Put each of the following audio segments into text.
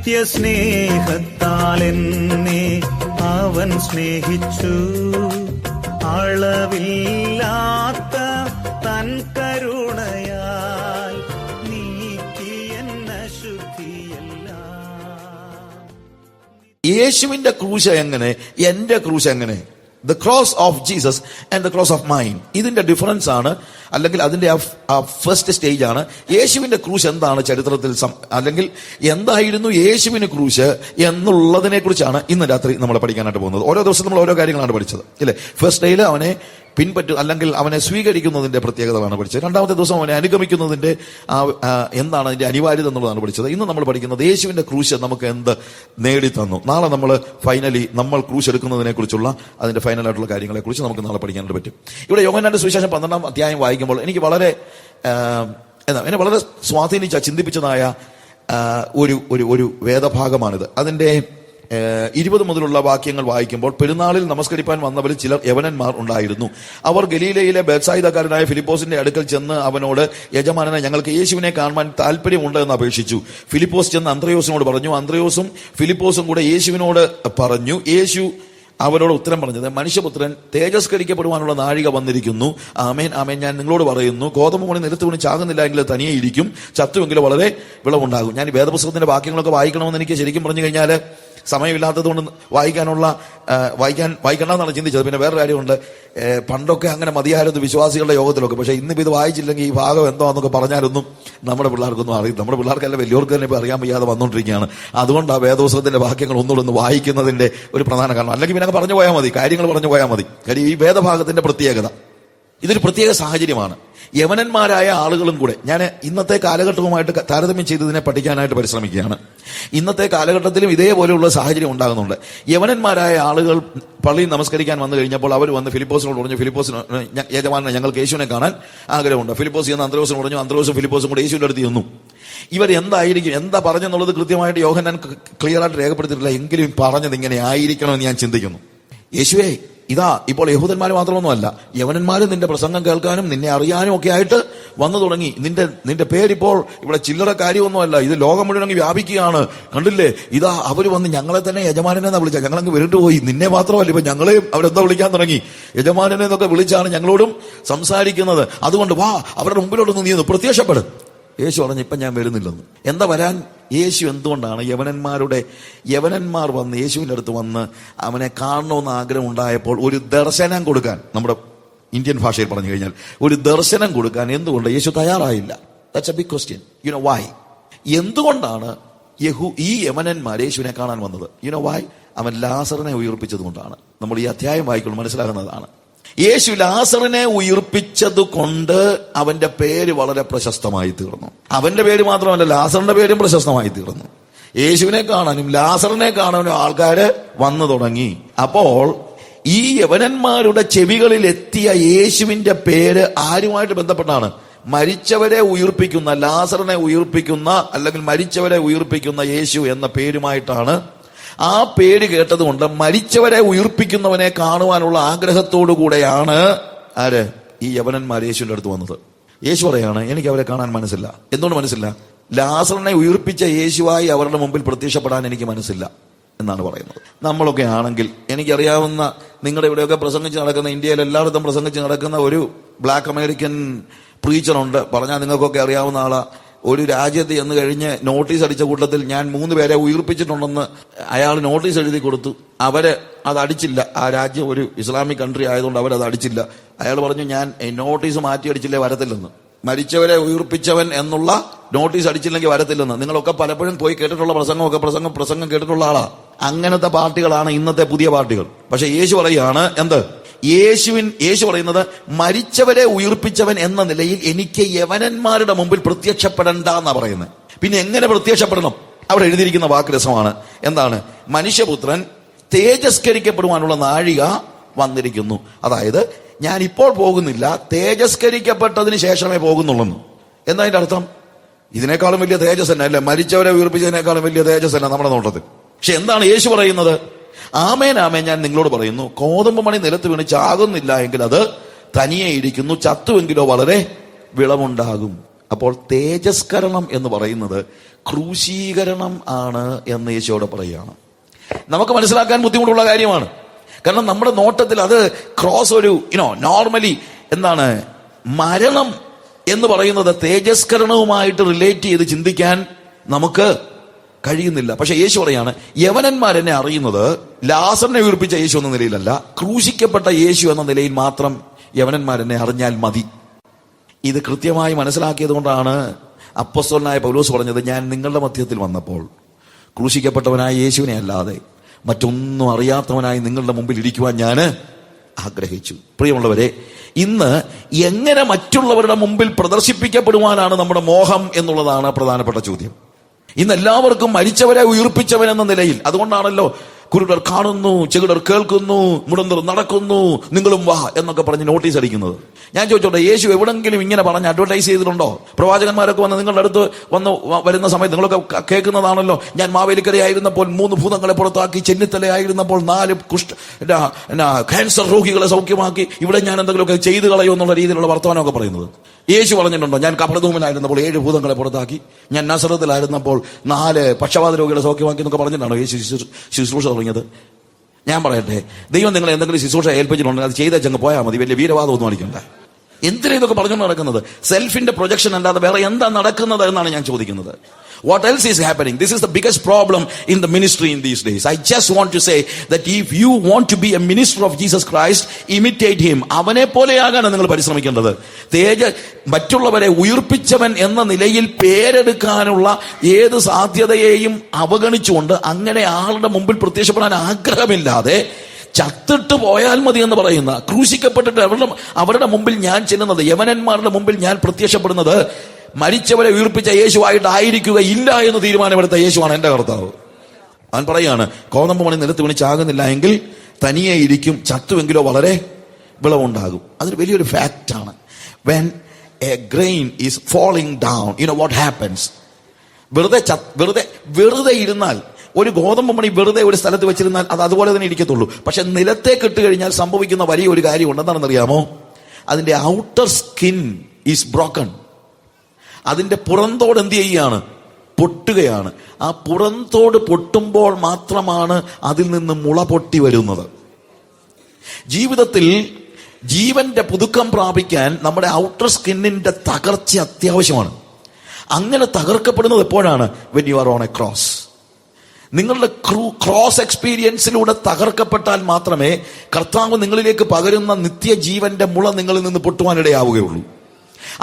നിത്യസ്നേഹത്താൽ എന്നെ അവൻ സ്നേഹിച്ചു. അളവില്ലാത്ത തൻ കരുണയാൽ നീക്കിയെന്ന ശുദ്ധിയെല്ലാം. യേശുവിന്റെ ക്രൂശ് എങ്ങനെ, എന്റെ ക്രൂശ് എങ്ങനെ? The cross of Jesus and the cross of mine. ഇതിന്റെ ഡിഫറൻസ് ആണ്, അല്ലെങ്കിൽ അതിന്റെ ആ ഫസ്റ്റ് സ്റ്റേജ് ആണ്. യേശുവിന്റെ ക്രൂശ് എന്താണ് ചരിത്രത്തിൽ, അല്ലെങ്കിൽ എന്തായിരുന്നു യേശുവിന് ക്രൂശ് എന്നുള്ളതിനെ കുറിച്ചാണ് ഇന്ന് രാത്രി നമ്മൾ പഠിക്കാനായിട്ട് പോകുന്നത്. ഓരോ ദിവസം നമ്മൾ ഓരോ കാര്യങ്ങളാണ് പഠിച്ചത്, ഇല്ലേ? ഫസ്റ്റ് ഡേയിൽ അവനെ പിൻപറ്റും, അല്ലെങ്കിൽ അവനെ സ്വീകരിക്കുന്നതിന്റെ പ്രത്യേകതകളാണ് പഠിച്ചത്. രണ്ടാമത്തെ ദിവസം അവനെ അനുഗമിക്കുന്നതിന്റെ എന്താണ് അതിന്റെ അനിവാര്യത എന്നുള്ളതാണ് പഠിച്ചത്. ഇന്ന് നമ്മൾ പഠിക്കുന്നത് യേശുവിന്റെ ക്രൂശ് നമുക്ക് എന്ത് നേടിത്തന്നു. നാളെ നമ്മൾ ഫൈനലി നമ്മൾ ക്രൂശ് എടുക്കുന്നതിനെ കുറിച്ചുള്ള അതിന്റെ ഫൈനലായിട്ടുള്ള കാര്യങ്ങളെ കുറിച്ച് നമുക്ക് നാളെ പഠിക്കാനായിട്ട് പറ്റും. ഇവിടെ യോഹന്നാന്റെ സുവിശേഷം 12-ാം അധ്യായം വായിക്കുമ്പോൾ എനിക്ക് വളരെ എന്നെ വളരെ സ്വാധീനിച്ച, ചിന്തിപ്പിച്ചതായ ഒരു വേദഭാഗമാണിത്. അതിന്റെ 20 മുതലുള്ള വാക്യങ്ങൾ വായിക്കുമ്പോൾ, പെരുന്നാളിൽ നമസ്കരിപ്പാൻ വന്നവരിൽ ചിലർ യവനന്മാർ ഉണ്ടായിരുന്നു. അവർ ഗലീലയിലെ ബേത്സായിദക്കാരനായ ഫിലിപ്പോസിന്റെ അടുക്കൽ ചെന്ന് അവനോട്, യജമാനനെ, ഞങ്ങൾക്ക് യേശുവിനെ കാണുവാൻ താല്പര്യമുണ്ട് എന്ന് അപേക്ഷിച്ചു. ഫിലിപ്പോസ് ചെന്ന് അന്ത്രയോസിനോട് പറഞ്ഞു. അന്ത്രയോസും ഫിലിപ്പോസും കൂടെ യേശുവിനോട് പറഞ്ഞു. യേശു അവരോട് ഉത്തരം പറഞ്ഞത്, മനുഷ്യപുത്രൻ തേജസ്കരിക്കപ്പെടുവാനുള്ള നാഴിക വന്നിരിക്കുന്നു. ആമേൻ ആമേൻ, ഞാൻ നിങ്ങളോട് പറയുന്നു, ഗോതമ്പ് മണി നിലത്ത് വീണ് ചാകുന്നില്ല എങ്കിൽ തനിയെ ഇരിക്കും, ചത്തുവെങ്കിലും വളരെ വിളവുണ്ടാകും. ഞാൻ ഈ വേദപുസ്തകത്തിന്റെ വാക്യങ്ങളൊക്കെ വായിക്കണമെന്ന് എനിക്ക് ശരിക്കും പറഞ്ഞു കഴിഞ്ഞാൽ സമയമില്ലാത്തത് കൊണ്ട് വായിക്കണ്ടെന്നാണ് ചിന്തിച്ചത്. പിന്നെ വേറൊരു കാര്യമുണ്ട്, പണ്ടൊക്കെ അങ്ങനെ മതിയായിരുന്നു വിശ്വാസികളുടെ യോഗത്തിലൊക്കെ. പക്ഷേ ഇന്നിപ്പോൾ ഇത് വായിച്ചില്ലെങ്കിൽ ഈ ഭാഗം എന്താണെന്നൊക്കെ പറഞ്ഞാലൊന്നും നമ്മുടെ പിള്ളേർക്കൊന്നും അറിയില്ല. നമ്മുടെ പിള്ളേർക്കല്ല, വലിയവർക്ക് തന്നെ ഇപ്പോൾ അറിയാൻ വയ്യാതെ വന്നുകൊണ്ടിരിക്കുകയാണ്. അതുകൊണ്ട് ആ വേദപുസ്തകത്തിന്റെ വാക്യങ്ങൾ ഒന്നുകൂടെ വായിക്കുന്നതിന്റെ ഒരു പ്രധാന കാരണം. അല്ലെങ്കിൽ പിന്നെ പറഞ്ഞു പോയാൽ മതി, കാര്യങ്ങൾ പറഞ്ഞു പോയാൽ മതി. കാര്യം ഈ വേദഭാഗത്തിന്റെ പ്രത്യേകത, ഇതൊരു പ്രത്യേക സാഹചര്യമാണ്. യവനന്മാരായ ആളുകളും കൂടെ, ഞാൻ ഇന്നത്തെ കാലഘട്ടവുമായിട്ട് താരതമ്യം ചെയ്തതിനെ പഠിക്കാനായിട്ട് പരിശ്രമിക്കുകയാണ്. ഇന്നത്തെ കാലഘട്ടത്തിലും ഇതേപോലെയുള്ള സാഹചര്യം ഉണ്ടാകുന്നുണ്ട്. യവനന്മാരായ ആളുകൾ പള്ളിയിൽ നമസ്കരിക്കാൻ വന്നു കഴിഞ്ഞപ്പോൾ അവർ വന്ന് ഫിലിപ്പോസിനോട് പറഞ്ഞു, ഫിലിപ്പോസിന്, യജമാനനെ, ഞങ്ങൾക്ക് യേശുവിനെ കാണാൻ ആഗ്രഹമുണ്ട്. ഫിലിപ്പോസ് എന്ന് അന്ത്രയോസിന് പറഞ്ഞു. അന്ത്രയോസും ഫിലിപ്പോസും കൂടെ യേശുവിന്റെ അടുത്ത് ചെന്നു. ഇവർ എന്താ പറഞ്ഞെന്നുള്ളത് കൃത്യമായിട്ട് യോഹന്നാൻ ക്ലിയർ ആയിട്ട് രേഖപ്പെടുത്തിയിട്ടില്ല. എങ്കിലും പറഞ്ഞത് ഇങ്ങനെ ആയിരിക്കണമെന്ന് ഞാൻ ചിന്തിക്കുന്നു. യേശുവേ, ഇതാ ഇപ്പോൾ യഹൂദന്മാർ മാത്രമൊന്നുമല്ല, യവനന്മാരും നിന്റെ പ്രസംഗം കേൾക്കാനും നിന്നെ അറിയാനും ഒക്കെ ആയിട്ട് വന്നു തുടങ്ങി. നിന്റെ പേരിപ്പോൾ ഇവിടെ ചില്ലറ കാര്യമൊന്നുമല്ല, ഇത് ലോകം മുഴുവൻ വ്യാപിക്കുകയാണ്. കണ്ടില്ലേ, ഇതാ അവർ വന്ന് ഞങ്ങളെ തന്നെ യജമാനനെന്നാ വിളിച്ചാൽ ഞങ്ങളങ്ങ് വിരണ്ടുപോയി. നിന്നെ മാത്രമല്ല, ഇപ്പൊ ഞങ്ങളെയും അവരെന്താ വിളിക്കാൻ തുടങ്ങി, യജമാനനെ എന്നൊക്കെ വിളിച്ചാണ് ഞങ്ങളോടും സംസാരിക്കുന്നത്. അതുകൊണ്ട് വാ, അവരുടെ മുമ്പിലോട്ടൊന്ന് നീ ഒന്ന് പ്രത്യക്ഷപ്പെടും. യേശു പറഞ്ഞു, ഇപ്പം ഞാൻ വരുന്നില്ലെന്ന്. എന്താ വരാൻ? യേശു എന്തുകൊണ്ടാണ് യവനന്മാർ വന്ന് യേശുവിൻ്റെ അടുത്ത് വന്ന് അവനെ കാണണമെന്ന് ആഗ്രഹം ഉണ്ടായപ്പോൾ ഒരു ദർശനം കൊടുക്കാൻ, നമ്മുടെ ഇന്ത്യൻ ഭാഷയിൽ പറഞ്ഞു കഴിഞ്ഞാൽ ഒരു ദർശനം കൊടുക്കാൻ എന്തുകൊണ്ട് യേശു തയ്യാറായില്ല? That's a big question. You know why? എന്തുകൊണ്ടാണ് ഈ യവനന്മാർ യേശുവിനെ കാണാൻ വന്നത്? You know why? അവൻ ലാസറിനെ ഉയർപ്പിച്ചത് കൊണ്ടാണ്. നമ്മൾ ഈ അധ്യായം വായിക്കുമ്പോൾ മനസ്സിലാകുന്നതാണ്. യേശു ലാസറിനെ ഉയർപ്പിച്ചത് കൊണ്ട് അവന്റെ പേര് വളരെ പ്രശസ്തമായി തീർന്നു. അവന്റെ പേര് മാത്രമല്ല, ലാസറിന്റെ പേരും പ്രശസ്തമായി തീർന്നു. യേശുവിനെ കാണാനും ലാസറിനെ കാണാനും ആൾക്കാര് വന്നു തുടങ്ങി. അപ്പോൾ ഈ യവനന്മാരുടെ ചെവികളിൽ എത്തിയ യേശുവിന്റെ പേര് ആരുമായിട്ട് ബന്ധപ്പെട്ടാണ്? മരിച്ചവരെ ഉയർപ്പിക്കുന്ന, ലാസറിനെ ഉയർപ്പിക്കുന്ന, അല്ലെങ്കിൽ മരിച്ചവരെ ഉയർപ്പിക്കുന്ന യേശു എന്ന പേരുമായിട്ടാണ്. ആ പേര് കേട്ടതുകൊണ്ട് മരിച്ചവരെ ഉയർപ്പിക്കുന്നവനെ കാണുവാനുള്ള ആഗ്രഹത്തോടു കൂടെയാണ് ഈ യവനന്മാർ യേശുവിന്റെ അടുത്ത് വന്നത്. യേശു പറയാണ്, എനിക്ക് അവരെ കാണാൻ മനസ്സില്ല. എന്തുകൊണ്ട് മനസ്സില്ല? ലാസറിനെ ഉയർപ്പിച്ച യേശുവായി അവരുടെ മുമ്പിൽ പ്രത്യക്ഷപ്പെടാൻ എനിക്ക് മനസ്സില്ല എന്നാണ് പറയുന്നത്. നമ്മളൊക്കെ ആണെങ്കിൽ, എനിക്കറിയാവുന്ന, നിങ്ങളുടെ ഇവിടെയൊക്കെ പ്രസംഗിച്ച് നടക്കുന്ന, ഇന്ത്യയിൽ എല്ലായിടത്തും പ്രസംഗിച്ച് നടക്കുന്ന ഒരു ബ്ലാക്ക് അമേരിക്കൻ പ്രീച്ചറുണ്ട്. പറഞ്ഞാൽ നിങ്ങൾക്കൊക്കെ അറിയാവുന്ന ആളാ. ഒരു രാജ്യത്ത് എന്ന് കഴിഞ്ഞ് നോട്ടീസ് അടിച്ച കൂട്ടത്തിൽ ഞാൻ 3 പേരെ ഉയർപ്പിച്ചിട്ടുണ്ടെന്ന് അയാൾ നോട്ടീസ് എഴുതി കൊടുത്തു. അവര് അത് അടിച്ചില്ല. ആ രാജ്യം ഒരു ഇസ്ലാമിക് കൺട്രി ആയതുകൊണ്ട് അവരത് അടിച്ചില്ല. അയാൾ പറഞ്ഞു, ഞാൻ നോട്ടീസ് മാറ്റി അടിച്ചില്ലേ വരത്തില്ലെന്ന്. മരിച്ചവരെ ഉയർപ്പിച്ചവൻ എന്നുള്ള നോട്ടീസ് അടിച്ചില്ലെങ്കിൽ വരത്തില്ലെന്ന്. നിങ്ങളൊക്കെ പലപ്പോഴും പോയി കേട്ടിട്ടുള്ള പ്രസംഗം കേട്ടിട്ടുള്ള ആളാ. അങ്ങനത്തെ പാർട്ടികളാണ് ഇന്നത്തെ പുതിയ പാർട്ടികൾ. പക്ഷെ യേശു പറയുകയാണ്, എന്ത്? യേശു പറയുന്നത്, മരിച്ചവരെ ഉയർപ്പിച്ചവൻ എന്ന നിലയിൽ എനിക്ക് യവനന്മാരുടെ മുമ്പിൽ പ്രത്യക്ഷപ്പെടണ്ട എന്നാ പറയുന്നത്. പിന്നെ എങ്ങനെ പ്രത്യക്ഷപ്പെടണം? അവിടെ എഴുതിയിരിക്കുന്ന വാക്ക് രസമാണ്. എന്താണ്? മനുഷ്യപുത്രൻ തേജസ്കരിക്കപ്പെടുവാനുള്ള നാഴിക വന്നിരിക്കുന്നു. അതായത് ഞാൻ ഇപ്പോൾ പോകുന്നില്ല, തേജസ്കരിക്കപ്പെട്ടതിന് ശേഷമേ പോകുന്നുള്ളൂ. എന്താ അതിന്റെ അർത്ഥം? ഇതിനേക്കാളും വലിയ തേജസ് തന്നെ അല്ലേ? മരിച്ചവരെ ഉയർപ്പിച്ചതിനേക്കാളും വലിയ തേജസ് തന്നെ നമ്മുടെ നോട്ടത്തിൽ. പക്ഷെ എന്താണ് യേശു പറയുന്നത്? ആമേൻ ആമേൻ, ഞാൻ നിങ്ങളോട് പറയുന്നു, ഗോതമ്പ് മണി നിലത്ത് വീണ് ചാകുന്നില്ല എങ്കിൽ അത് തനിയെ ഇരിക്കുന്നു, ചത്തുവെങ്കിലോ വളരെ വിളവുണ്ടാകും. അപ്പോൾ തേജസ്കരണം എന്ന് പറയുന്നത് ക്രൂശീകരണം ആണ് എന്ന് യേശുവോട് പറയുകയാണ്. നമുക്ക് മനസ്സിലാക്കാൻ ബുദ്ധിമുട്ടുള്ള കാര്യമാണ്. കാരണം നമ്മുടെ നോട്ടത്തിൽ അത് ക്രോസ് ഒരു നോർമലി എന്താണ് മരണം എന്ന് പറയുന്നത് തേജസ്കരണവുമായിട്ട് റിലേറ്റ് ചെയ്ത് ചിന്തിക്കാൻ നമുക്ക് കഴിയുന്നില്ല. പക്ഷെ യേശു പറയാണ്, യവനന്മാരെന്നെ അറിയുന്നത് ലാസറിനെ ഉയർപ്പിച്ച യേശു എന്ന നിലയിലല്ല, ക്രൂശിക്കപ്പെട്ട യേശു എന്ന നിലയിൽ മാത്രം യവനന്മാരെന്നെ അറിഞ്ഞാൽ മതി. ഇത് കൃത്യമായി മനസ്സിലാക്കിയത് കൊണ്ടാണ് അപ്പോസ്തലനായ പൗലോസ് പറഞ്ഞത്, ഞാൻ നിങ്ങളുടെ മധ്യത്തിൽ വന്നപ്പോൾ ക്രൂശിക്കപ്പെട്ടവനായ യേശുവിനെ അല്ലാതെ മറ്റൊന്നും അറിയാത്തവനായി നിങ്ങളുടെ മുമ്പിൽ ഇരിക്കുവാൻ ഞാൻ ആഗ്രഹിച്ചു. പ്രിയമുള്ളവരെ, ഇന്ന് എങ്ങനെ മറ്റുള്ളവരുടെ മുമ്പിൽ പ്രദർശിപ്പിക്കപ്പെടുവാനാണ് നമ്മുടെ മോഹം എന്നുള്ളതാണ് പ്രധാനപ്പെട്ട ചോദ്യം. ഇന്ന് എല്ലാവർക്കും മരിച്ചവരെ ഉയർപ്പിച്ചവൻ എന്ന നിലയിൽ, അതുകൊണ്ടാണല്ലോ കുരുടർ കാണുന്നു, ചെകിടർ കേൾക്കുന്നു, മുടന്തർ നടക്കുന്നു, നിങ്ങളും വാ എന്നൊക്കെ പറഞ്ഞ് നോട്ടീസ് അടിക്കുന്നത്. ഞാൻ ചോദിച്ചോട്ടെ, യേശു എവിടെങ്കിലും ഇങ്ങനെ പറഞ്ഞ് അഡ്വർടൈസ് ചെയ്തിട്ടുണ്ടോ? പ്രവാചകന്മാരൊക്കെ വന്ന് നിങ്ങളുടെ അടുത്ത് വരുന്ന സമയത്ത് നിങ്ങളൊക്കെ കേൾക്കുന്നതാണല്ലോ, ഞാൻ മാവേലിക്കരയായിരുന്നപ്പോൾ 3 ഭൂതങ്ങളെ പുറത്താക്കി, ചെന്നിത്തലയായിരുന്നപ്പോൾ 4 ക്യാൻസർ രോഗികളെ സൗഖ്യമാക്കി, ഇവിടെ ഞാൻ എന്തെങ്കിലുമൊക്കെ ചെയ്തു കളയോ എന്നുള്ള രീതിയിലുള്ള വർത്തമാനമൊക്കെ പറയുന്നത്. യേശു പറഞ്ഞിട്ടുണ്ടോ, ഞാൻ കഫർനഹൂമിലായിരുന്നപ്പോൾ 7 ഭൂതങ്ങളെ പുറത്താക്കി, ഞാൻ നസറത്തിലായിരുന്നപ്പോൾ 4 പക്ഷവാത രോഗികളെ സൗഖ്യമാക്കി എന്നൊക്കെ പറഞ്ഞിട്ടാണോ യേശു ശുശ്രൂഷ തുടങ്ങിയത്? ഞാൻ പറയട്ടെ, ദൈവം നിങ്ങളെ എന്തെങ്കിലും ശുശ്രൂഷ ഏൽപ്പിച്ചിട്ടുണ്ടെങ്കിൽ അത് ചെയ്തങ്ങ് പോയാൽ മതി, വലിയ വീരവാദം ഒന്നും അടിക്കണ്ട. എന്തിനാ ഇതൊക്കെ പറഞ്ഞുകൊണ്ട് നടക്കുന്നത്? സെൽഫിന്റെ പ്രൊജക്ഷൻ അല്ലാതെ വേറെ എന്താ നടക്കുന്നത് എന്നാണ് ഞാൻ ചോദിക്കുന്നത്. What else is happening? This is the biggest problem in the ministry in these days. I just want to say that if you want to be a minister of Jesus Christ, imitate him. അവനെ പോലെയാകാനാണ് നിങ്ങൾ പരിശ്രമിക്കേണ്ടത്. മറ്റുള്ളവരെ ഉയർപ്പിച്ചവൻ എന്ന നിലയിൽ പേരെടുക്കാനുള്ള ഏത് സാധ്യതയെയും അവഗണിച്ചുകൊണ്ട് അങ്ങനെ ആളുടെ മുമ്പിൽ പ്രത്യക്ഷപ്പെടാൻ ആഗ്രഹമില്ലാതെ ചത്തിട്ട് പോയാൽ മതി എന്ന് പറയുന്ന, ക്രൂശിക്കപ്പെട്ടിട്ട് അവരുടെ മുമ്പിൽ ഞാൻ ചെല്ലുന്നത്, യവനന്മാരുടെ മുമ്പിൽ ഞാൻ പ്രത്യക്ഷപ്പെടുന്നത് മരിച്ചവരെ ഉയർപ്പിച്ച യേശുവായിട്ടായിരിക്കുകയില്ല എന്ന് തീരുമാനമെടുത്ത യേശുവാണ് എന്റെ കർത്താവ്. അവൻ പറയാണ്, കോതമ്പ് മണി നിലത്ത് വീണ് ചാകുന്നില്ല എങ്കിൽ തനിയെ ഇരിക്കും, ചത്തുവെങ്കിലോ വളരെ വിളവുണ്ടാകും. അതൊരു വലിയൊരു ഫാക്റ്റാണ്. When a grain is falling down, what happens? വെറുതെ ഇരുന്നാൽ, ഒരു ഗോതമ്പ് മണി വെറുതെ ഒരു സ്ഥലത്ത് വെച്ചിരുന്നാൽ അത് അതുപോലെ തന്നെ ഇരിക്കത്തുള്ളൂ. പക്ഷെ നിലത്തേക്ക് ഇട്ട് കഴിഞ്ഞാൽ സംഭവിക്കുന്ന വലിയൊരു കാര്യമുണ്ട്. എന്താണെന്നറിയാമോ? അതിന്റെ ഔട്ടർ സ്കിൻ ഈസ് ബ്രോക്കൺ. അതിന്റെ പുറന്തോട് എന്ത് ചെയ്യുകയാണ്? പൊട്ടുകയാണ്. ആ പുറന്തോട് പൊട്ടുമ്പോൾ മാത്രമാണ് അതിൽ നിന്ന് മുള പൊട്ടി വരുന്നത്. ജീവിതത്തിൽ ജീവന്റെ പുതുക്കം പ്രാപിക്കാൻ നമ്മുടെ ഔട്ടർ സ്കിന്നിന്റെ തകർച്ച അത്യാവശ്യമാണ്. അങ്ങനെ തകർക്കപ്പെടുന്നത് എപ്പോഴാണ്? When you are on A cross. നിങ്ങളുടെ ക്രോസ് എക്സ്പീരിയൻസിലൂടെ തകർക്കപ്പെട്ടാൽ മാത്രമേ കർത്താവ് നിങ്ങളിലേക്ക് പകരുന്ന നിത്യജീവന്റെ മുള നിങ്ങളിൽ നിന്ന് പൊട്ടുവാനിടയാവുകയുള്ളൂ.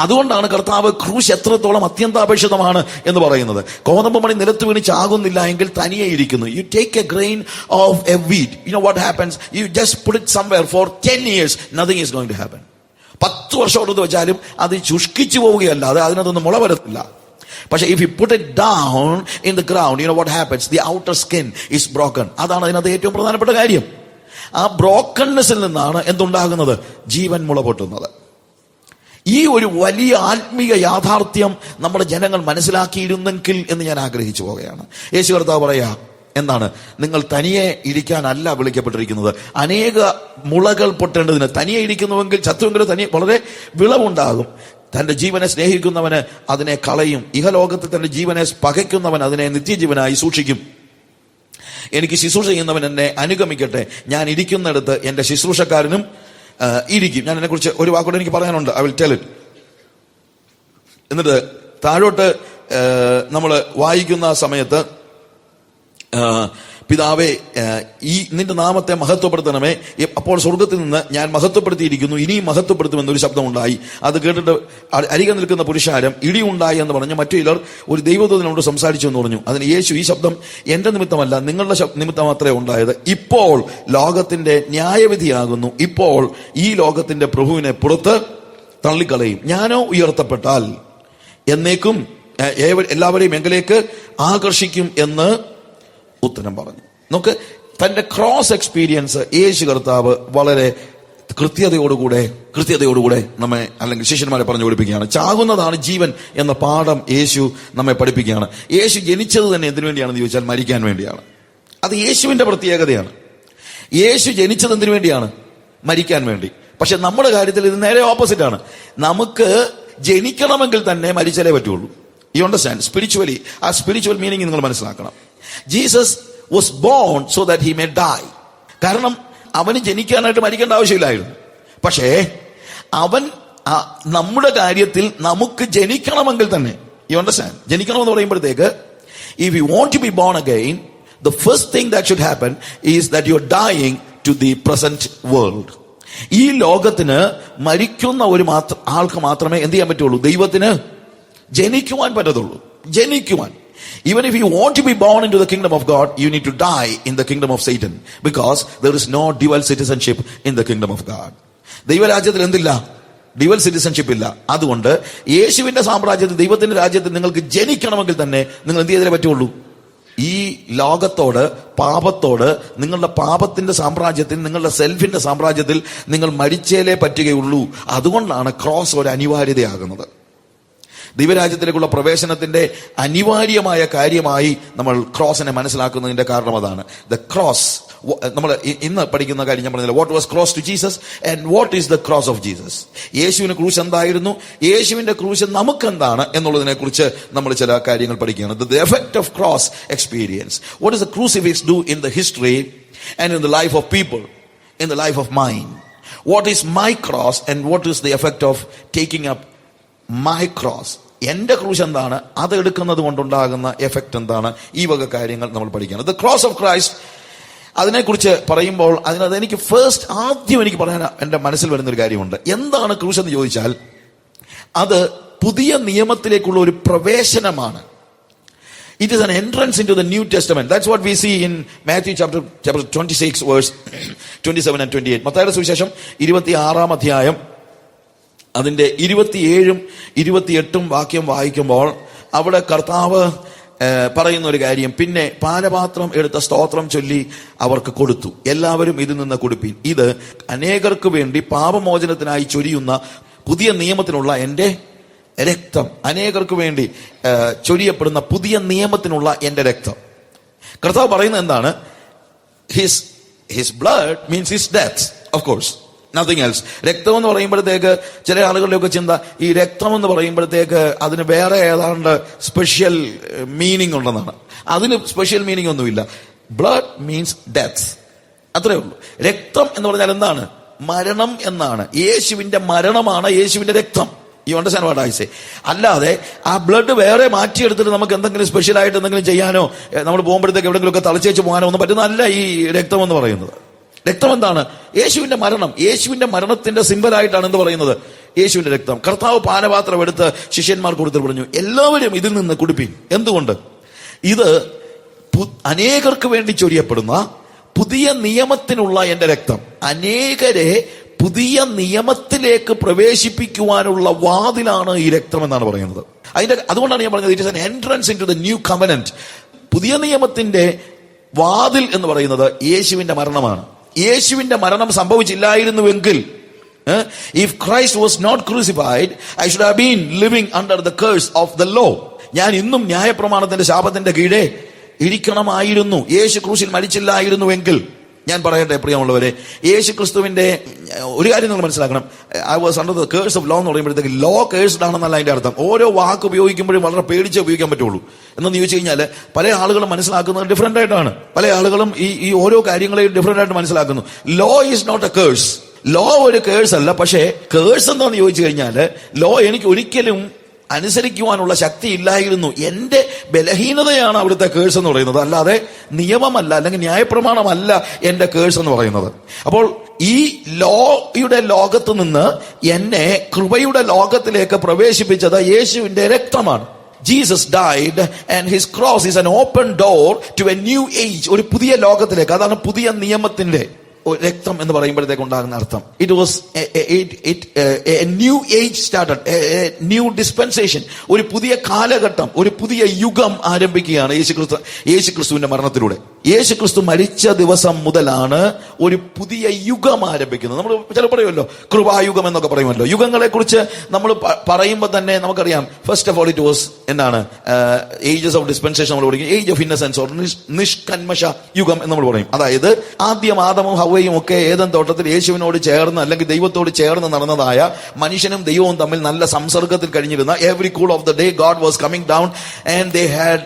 അതുകൊണ്ടാണ് കർത്താവ് ക്രൂശ് എത്രത്തോളം അത്യന്താപേക്ഷിതമാണ് എന്ന് പറയുന്നത്. കോതമ്പ് മണി നിലത്ത് വീണ് ചാകുന്നില്ല എങ്കിൽ തനിയെ ഇരിക്കുന്നു. You take a grain of a wheat, what happens? You just put it somewhere for 10 years, nothing is going to happen. 10 വർഷം എടുത്ത് വെച്ചാലും അത് ശുഷ്കിച്ചു പോവുകയല്ലാതെ അതിനകത്തൊന്നും മുള വരത്തില്ല. പക്ഷെ if you put it down in the ground, what happens? The outer skin is broken. അതാണ് അതിനകത്ത് ഏറ്റവും പ്രധാനപ്പെട്ട കാര്യം. ആ ബ്രോക്കൺനെസ്സിൽ നിന്നാണ് എന്തുണ്ടാകുന്നത്? ജീവൻ മുള പൊട്ടുന്നത്. ഈ ഒരു വലിയ ആത്മീയ യാഥാർത്ഥ്യം നമ്മുടെ ജനങ്ങൾ മനസ്സിലാക്കിയിരുന്നെങ്കിൽ എന്ന് ഞാൻ ആഗ്രഹിച്ചു പോവുകയാണ്. യേശു കർത്താവ് പറയാ, എന്താണ്? നിങ്ങൾ തനിയെ ഇരിക്കാനല്ല വിളിക്കപ്പെട്ടിരിക്കുന്നത്, അനേക മുളകൾ പൊട്ടേണ്ടതിന്. തനിയെ ഇരിക്കുന്നുവെങ്കിൽ, ചത്തുവെങ്കിലും തനിയെ വളരെ വിളവുണ്ടാകും. തന്റെ ജീവനെ സ്നേഹിക്കുന്നവന് അതിനെ കളയും, ഇഹലോകത്തിൽ തന്റെ ജീവനെ പകയ്ക്കുന്നവൻ അതിനെ നിത്യജീവനായി സൂക്ഷിക്കും. എനിക്ക് ശുശ്രൂഷ ചെയ്യുന്നവൻ എന്നെ അനുഗമിക്കട്ടെ, ഞാൻ ഇരിക്കുന്നിടത്ത് എന്റെ ശുശ്രൂഷക്കാരനും ഇരിക്കും. ഞാൻ അതിനെക്കുറിച്ച് ഒരു വാക്കുകൂടെ എനിക്ക് പറയാനുണ്ട്. I will tell it. എന്നിട്ട് താഴോട്ട് നമ്മൾ വായിക്കുന്ന സമയത്ത്, പിതാവേ ഈ നിന്റെ നാമത്തെ മഹത്വപ്പെടുത്തണമേ, അപ്പോൾ സ്വർഗത്തിൽ നിന്ന് ഞാൻ മഹത്വപ്പെടുത്തിയിരിക്കുന്നു, ഇനിയും മഹത്വപ്പെടുത്തുമെന്നൊരു ശബ്ദമുണ്ടായി. അത് കേട്ടിട്ട് അരികെ നിൽക്കുന്ന പുരുഷാരം ഇടിയുണ്ടായി എന്ന് പറഞ്ഞു. മറ്റു ചിലർ ഒരു ദൈവദൂതനോട് സംസാരിച്ചു എന്ന് പറഞ്ഞു. അതിന് യേശു, ഈ ശബ്ദം എന്റെ നിമിത്തമല്ല, നിങ്ങളുടെ നിമിത്തം മാത്രമേ ഉണ്ടായത്. ഇപ്പോൾ ലോകത്തിന്റെ ന്യായവിധിയാകുന്നു. ഇപ്പോൾ ഈ ലോകത്തിന്റെ പ്രഭുവിനെ പുറത്ത് തള്ളിക്കളയും. ഞാനോ ഉയർത്തപ്പെട്ടാൽ എന്നേക്കും എല്ലാവരെയും എങ്കിലേക്ക് ആകർഷിക്കും എന്ന് ഉത്തരം പറഞ്ഞു. നമുക്ക് തന്റെ ക്രോസ് എക്സ്പീരിയൻസ് യേശു കർത്താവ് വളരെ കൃത്യതയോടുകൂടെ നമ്മെ, അല്ലെങ്കിൽ ശിഷ്യന്മാരെ പറഞ്ഞു പഠിപ്പിക്കുകയാണ്. ചാകുന്നതാണ് ജീവൻ എന്ന പാഠം യേശു നമ്മെ പഠിപ്പിക്കുകയാണ്. യേശു ജനിച്ചത് തന്നെ എന്തിനു വേണ്ടിയാണെന്ന് ചോദിച്ചാൽ മരിക്കാൻ വേണ്ടിയാണ്. അത് യേശുവിന്റെ പ്രത്യേകതയാണ്. യേശു ജനിച്ചത് എന്തിനു വേണ്ടിയാണ്? മരിക്കാൻ വേണ്ടി. പക്ഷെ നമ്മുടെ കാര്യത്തിൽ ഇത് നേരെ ഓപ്പോസിറ്റ് ആണ്. നമുക്ക് ജനിക്കണമെങ്കിൽ തന്നെ മരിച്ചാലേ പറ്റുള്ളൂ. You understand? സ്പിരിച്വലി, ആ സ്പിരിച്വൽ മീനിങ് നിങ്ങൾ മനസ്സിലാക്കണം. Jesus was born so that he may die. കാരണം അവന് ജനിക്കാനായിട്ട് മരിക്കേണ്ട ആവശ്യമില്ലായിരുന്നു. പക്ഷേ അവൻ നമ്മുടെ കാര്യത്തിൽ നമുക്ക് ജനിക്കണമെങ്കിൽ തന്നെ, യു അണ്ടർസ്റ്റാൻഡ്, ജനിക്കണമെന്ന് പറയുമ്പോഴത്തേക്ക് if you want to be born again, the first thing that should happen is that you're dying to the present world. ഈ ലോകത്തിന് മരിക്കുന്ന ഒരു ആൾക്ക് മാത്രമേ എന്ത് ചെയ്യാൻ പറ്റുള്ളൂ? ദൈവത്തിന് ജനിക്കുവാൻ പറ്റത്തുള്ളൂ. ജനിക്കുവാൻ. Even if you want to be born into the kingdom of God, you need to die in the kingdom of Satan, because there is no dual citizenship in the kingdom of God. ദൈവരാജ്യത്തിൽ എന്തില്ല? Dual citizenship ഇല്ല. അതുകൊണ്ട് യേശുവിന്റെ സാമ്രാജ്യത്തിൽ, ദൈവത്തിന്റെ രാജ്യത്തിൽ നിങ്ങൾക്ക് ജനിക്കണമെങ്കിൽ തന്നെ നിങ്ങൾ എന്ത് ചെയ്തേ പറ്റുള്ളൂ? ഈ ലോകത്തോട്, പാപത്തോട്, നിങ്ങളുടെ പാപത്തിന്റെ സാമ്രാജ്യത്തിൽ, നിങ്ങളുടെ സെൽഫിന്റെ സാമ്രാജ്യത്തിൽ നിങ്ങൾ മരിച്ചേലേ പറ്റുകയുള്ളൂ. അതുകൊണ്ടാണ് ക്രോസ് ഒരു അനിവാര്യതയാകുന്നത്. ദൈവരാജ്യത്തിലേക്കുള്ള പ്രവേശനത്തിന്റെ അനിവാര്യമായ കാര്യമായി നമ്മൾ ക്രോസിനെ മനസ്സിലാക്കുന്നതിന്റെ കാരണം അതാണ്. ദ ക്രോസ്, നമ്മൾ ഇന്ന് പഠിക്കുന്ന കാര്യം ഞാൻ പറഞ്ഞില്ല. What was cross to Jesus and what is the cross of Jesus? യേശുവിന് ക്രൂശ് എന്തായിരുന്നു, യേശുവിന്റെ ക്രൂശ് നമുക്കെന്താണ് എന്നുള്ളതിനെ കുറിച്ച് നമ്മൾ ചില കാര്യങ്ങൾ പഠിക്കുകയാണ്. The effect of cross experience. What is the crucifix do in the history and in the life of people, in the life of mind? What is my cross and what is the effect of taking up my cross? എന്റെ ക്രൂശ് എന്താണ്, അത് എടുക്കുന്നത് കൊണ്ടുണ്ടാകുന്ന effect എന്താണ്? ഈ വക കാര്യങ്ങൾ നമ്മൾ പഠിക്കുകയാണ്. ദ ക്രോസ് ഓഫ് ക്രൈസ്റ്റ്, അതിനെക്കുറിച്ച് പറയുമ്പോൾ എനിക്ക് ആദ്യം എനിക്ക് പറയാൻ എന്റെ മനസ്സിൽ വരുന്നൊരു കാര്യമുണ്ട്. എന്താണ് ക്രൂശ് എന്ന് ചോദിച്ചാൽ, അത് പുതിയ നിയമത്തിലേക്കുള്ള ഒരു പ്രവേശനമാണ്. It is an entrance into the New Testament. That's what we see in Matthew chapter 26 verse 27 and 28. മത്തായിയുടെ സുവിശേഷം 26-ാം അധ്യായം അതിന്റെ 27-ഉം 28-ഉം വാക്യം വായിക്കുമ്പോൾ അവിടെ കർത്താവ് പറയുന്ന ഒരു കാര്യം, പിന്നെ പാനപാത്രം എടുത്ത സ്തോത്രം ചൊല്ലി അവർക്ക് കൊടുത്തു, എല്ലാവരും ഇതിൽ നിന്ന് കുടിപ്പീൻ, ഇത് അനേകർക്ക് വേണ്ടി പാപമോചനത്തിനായി ചൊരിയുന്ന പുതിയ നിയമത്തിനുള്ള എന്റെ രക്തം. അനേകർക്ക് വേണ്ടി ചൊരിയപ്പെടുന്ന പുതിയ നിയമത്തിനുള്ള എന്റെ രക്തം. കർത്താവ് പറയുന്നത് എന്താണ്? His blood means his death, of course, nothing else. രക്തം എന്ന് പറയുമ്പോഴത്തേക്ക് ചില ആളുകളുടെയൊക്കെ ചിന്ത, ഈ രക്തം എന്ന് പറയുമ്പോഴത്തേക്ക് അതിന് വേറെ ഏതാണ്ട് സ്പെഷ്യൽ മീനിങ് ഉണ്ടെന്നാണ്. അതിന് സ്പെഷ്യൽ മീനിങ് ഒന്നുമില്ല. ബ്ലഡ് മീൻസ് ഡെത്ത്, അത്രേ ഉള്ളൂ. രക്തം എന്ന് പറഞ്ഞാൽ എന്താണ്? മരണം എന്നാണ്. യേശുവിന്റെ മരണമാണ് യേശുവിന്റെ രക്തം. You understand what I say? അല്ലാതെ ആ ബ്ലഡ് വേറെ മാറ്റിയെടുത്തിട്ട് നമുക്ക് എന്തെങ്കിലും സ്പെഷ്യൽ ആയിട്ട് എന്തെങ്കിലും ചെയ്യാനോ, നമ്മൾ പോകുമ്പോഴത്തേക്ക് എവിടെയെങ്കിലുമൊക്കെ തളിച്ചേച്ച് പോകാനോ ഒന്നും പറ്റുന്നതല്ല ഈ രക്തം എന്ന് പറയുന്നത്. രക്തം എന്താണ്? യേശുവിന്റെ മരണം. യേശുവിന്റെ മരണത്തിന്റെ സിംബലായിട്ടാണ് എന്ത് പറയുന്നത്? യേശുവിന്റെ രക്തം. കർത്താവ് പാനപാത്രം എടുത്ത് ശിഷ്യന്മാർക്ക് കൊടുത്തിട്ട് പറഞ്ഞു, എല്ലാവരും ഇതിൽ നിന്ന് കുടിപ്പീൻ. എന്തുകൊണ്ട്? ഇത് അനേകർക്ക് വേണ്ടി ചൊരിയപ്പെടുന്ന പുതിയ നിയമത്തിനുള്ള എന്റെ രക്തം. അനേകരെ പുതിയ നിയമത്തിലേക്ക് പ്രവേശിപ്പിക്കുവാനുള്ള വാതിലാണ് ഈ രക്തം എന്നാണ് പറയുന്നത്. അതുകൊണ്ടാണ് ഞാൻ പറഞ്ഞത്, it is an entrance into the new covenant. പുതിയ നിയമത്തിന്റെ വാതിൽ എന്ന് പറയുന്നത് യേശുവിന്റെ മരണമാണ്. യേശുവിന്റെ മരണം സംഭവിച്ചില്ലായിരുന്നുവെങ്കിൽ, if Christ was not crucified, I should have been living under the curse of the law. ഞാൻ ഇന്നും ന്യായപ്രമാണത്തിന്റെ ശാപത്തിന്റെ കീഴെ ഇരിക്കണമായിരുന്നു. യേശു ക്രൂശിൽ മരിച്ചില്ലായിരുന്നുവെങ്കിൽ. ഞാൻ പറയട്ടെ പ്രിയമുള്ളവരെ, യേശു ക്രിസ്തുവിന്റെ ഒരു കാര്യം നിങ്ങൾ മനസ്സിലാക്കണം. I was under the curse of law എന്ന് പറയുമ്പോഴത്തേക്ക് ലോ കേഴ്സ്ഡ് ആണെന്നല്ല അതിന്റെ അർത്ഥം. ഓരോ വാക്ക് ഉപയോഗിക്കുമ്പോഴും വളരെ പേടിച്ച് ഉപയോഗിക്കാൻ പറ്റുള്ളൂ. എന്ന് ചോദിച്ചു കഴിഞ്ഞാൽ പല ആളുകളും മനസ്സിലാക്കുന്നത് ഡിഫറെന്റ് ആയിട്ടാണ്. പല ആളുകളും ഈ ഓരോ കാര്യങ്ങളെയും ഡിഫറെന്റ് ആയിട്ട് മനസ്സിലാക്കുന്നു. Law is not a curse. Law ഒരു കേഴ്സ് അല്ല. പക്ഷേ കേഴ്സ് എന്താന്ന് ചോദിച്ചു കഴിഞ്ഞാൽ, ലോ എനിക്ക് ഒരിക്കലും അനുസരിക്കുവാനുള്ള ശക്തി ഇല്ലായിരുന്നു. എന്റെ ബലഹീനതയാണ് അവിടുത്തെ കേഴ്സ് എന്ന് പറയുന്നത്, അല്ലാതെ നിയമമല്ല, അല്ലെങ്കിൽ ന്യായപ്രമാണമല്ല എന്റെ കേഴ്സ് എന്ന് പറയുന്നത്. അപ്പോൾ ഈ ലോയുടെ ലോകത്ത് നിന്ന് എന്നെ കൃപയുടെ ലോകത്തിലേക്ക് പ്രവേശിപ്പിച്ചത് യേശുവിന്റെ രക്തമാണ്. Jesus died and his cross is an open door to a new age. ഒരു പുതിയ ലോകത്തിലേക്ക്. അതാണ് പുതിയ നിയമത്തിന്റെ രക്തം എന്ന് പറയുമ്പോഴത്തേക്ക് ഉണ്ടാകുന്ന അർത്ഥം. It was A new age started, A new dispensation. ഒരു പുതിയ കാലഘട്ടം, ഒരു പുതിയ യുഗം ആരംഭിക്കുകയാണ് യേശുക്രിസ്തുവിന്റെ മരണത്തിലൂടെ. യേശു ക്രിസ്തു മരിച്ച ദിവസം മുതലാണ് ഒരു പുതിയ യുഗം ആരംഭിക്കുന്നത്. നമ്മൾ ചില പറയുമല്ലോ കൃപായുഗം എന്നൊക്കെ പറയുമല്ലോ. യുഗങ്ങളെ കുറിച്ച് നമ്മൾ പറയുമ്പോൾ തന്നെ നമുക്കറിയാം, first of all it was എന്താണ് ഏജസ് ഓഫ് ഡിസ്പെൻസേഷൻ നമ്മൾ പറയും, ഏജ് ഓഫ് ഇന്നസെൻസ് ഓർ നിഷ്കന്മഷ യുഗം എന്ന് നമ്മൾ പറയും. അതായത് ആദ്യം ആദമും ഹവ്വയും ഒക്കെ ഏദൻ തോട്ടത്തിൽ യേശുവിനോട് ചേർന്ന് അല്ലെങ്കിൽ ദൈവത്തോട് ചേർന്ന് നടന്നതായ, മനുഷ്യനും ദൈവവും തമ്മിൽ നല്ല സംസർഗത്തിൽ കഴിഞ്ഞിരുന്ന, every cool off the day God was coming down and they had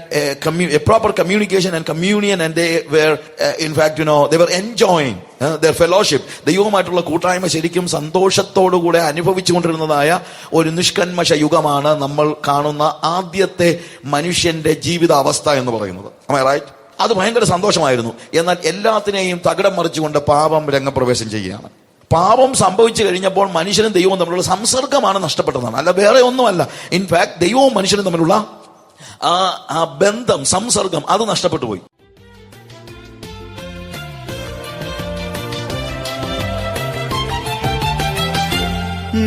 A proper communication and communion and they were in fact they were enjoying their fellowship. ദൈവവുമായിട്ടുള്ള കൂട്ടായ്മ ശരിക്കും സന്തോഷത്തോടുകൂടെ അനുഭവിച്ചുകൊണ്ടിരുന്നതായ ഒരു നിഷ്കന്മഷ യുഗമാണ് നമ്മൾ കാണുന്ന ആദ്യത്തെ മനുഷ്യന്റെ ജീവിതാവസ്ഥ എന്ന് പറയുന്നത്. Am I right? അത് ഭയങ്കര സന്തോഷമായിരുന്നു. എന്നാൽ എല്ലാത്തിനെയും തകിടം മറിച്ചുകൊണ്ട് പാപം രംഗപ്രവേശം ചെയ്യുകയാണ്. പാപം സംഭവിച്ചു കഴിഞ്ഞപ്പോൾ മനുഷ്യനും ദൈവവും തമ്മിലുള്ള സംസർഗമാണ് നഷ്ടപ്പെട്ടതാണ്, അല്ല വേറെ ഒന്നുമല്ല. ഇൻഫാക്ട് ദൈവവും മനുഷ്യനും തമ്മിലുള്ള ആ ബന്ധം, സംസർഗം അത് നഷ്ടപ്പെട്ടു പോയി.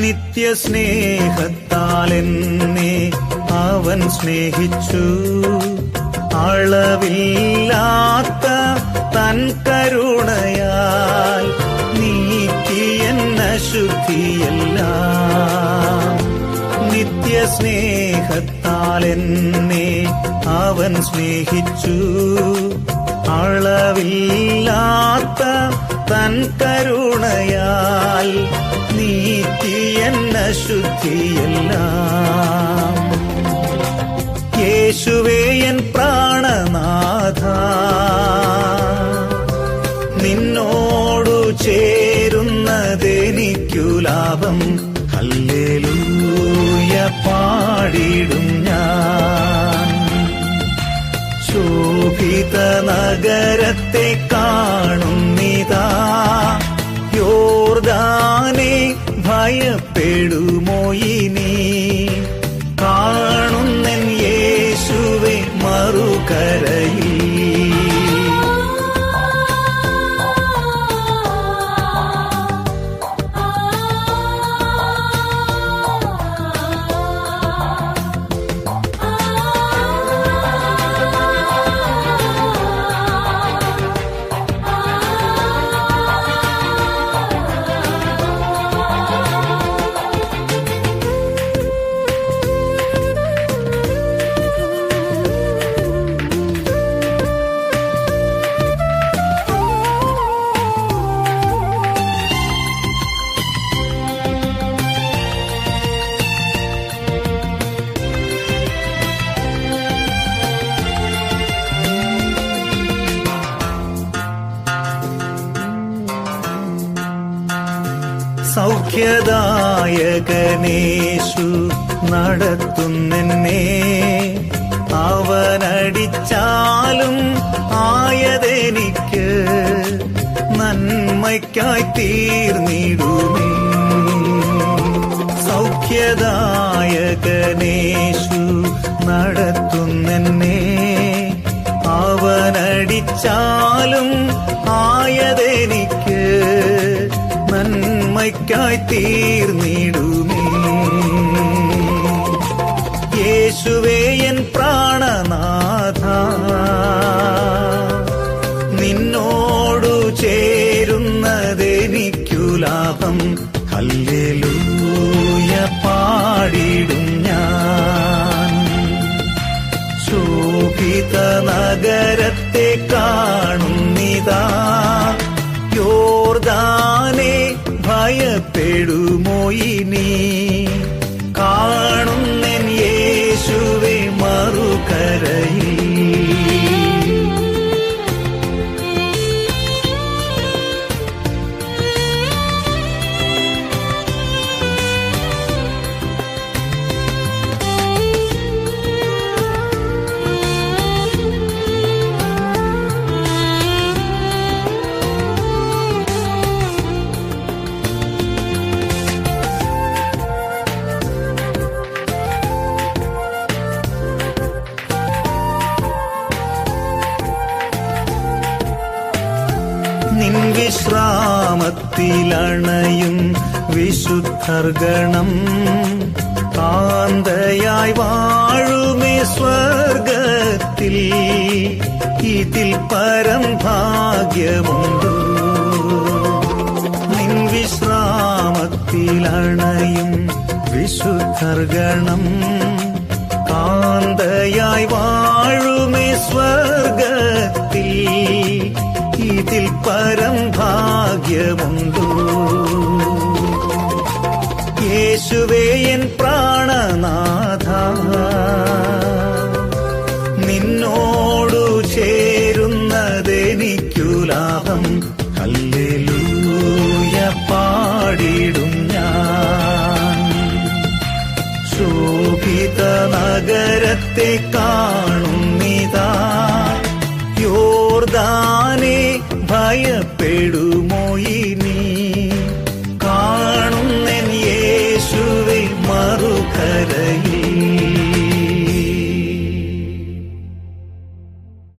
നിത്യസ്നേഹത്താൽ എന്നെ അവൻ സ്നേഹിച്ചു, അളവില്ലാത്ത തൻ കരുണയാൽ നീക്കിയെന്ന ശുദ്ധിയെല്ലാം. നിത്യസ്നേഹത്താൽ എന്നെ അവൻ സ്നേഹിച്ചു, അളവില്ലാത്ത തൻ കരുണയാൽ നീക്കിയെന്ന ശുദ്ധിയെല്ലാം. യേശുവേ എൻ പ്രാണനാഥ, നിന്നോടു ചേരുന്നതെനിക്കു ലാഭം. ഹല്ലേലൂയ പാടിടും ഞാൻ. ശോഭിത നഗരത്തെ കാണുന്നിതാ, യോർദാനെ ഭയപ്പെടുമോ ഇനി? കാണുന്നൻ യേശുവെ മറുകരയിൽ. സൗഖ്യദായകനേശു നടത്തുന്നെന്നെ, അവനടിച്ചാലും ആയതെനിക്ക് നന്മയ്ക്കായി തീർന്നിടുമേ. സൗഖ്യദായകനേശു നടത്തുന്നെന്നെ, അവനടിച്ചാലും ആയതെനിക്ക് നന്മയ്ക്കായി തീർന്നിടുമേ. യേശുവേ എൻ പ്രാണനാഥ, നിന്നോടു ചേരുന്നതെനിക്കു ലാഭം. ഹല്ലേലൂയ പാടിടും ഞാൻ. ശോഭിത നഗരത്തെ കാണുന്നിതാ, യോർദാനെ ഭയപ്പെടുമോ ഇനി? കാണുന്നൻ യേശുവെ മറുകരയിൽ. നിൻ വിശ്രാമത്തിലണയും വിശുദ്ധർഗണം, കാന്തയായി വാഴുമേ സ്വർഗത്തിൽ. ഇതിൽ പരം ഭാഗ്യമുണ്ടോ? നിൻ വിശ്രാമത്തിലണയും വിശുദ്ധർഗണം കാന്തയായി വാഴുമേ സ്വർഗത്തിൽ. ഇതിൽ പരം ഭാഗ്യമുണ്ടോ? യേശുവേ എൻ പ്രാണനാഥ, നിന്നോടു ചേരുന്നതെനിക്കു ലാഭം. ഹല്ലേലൂയ പാടിടും ഞാൻ. ശോഭിത നഗരത്തെ കാണുന്നിതാ, യോർദാനെ ഭയപ്പെടേണ്ട.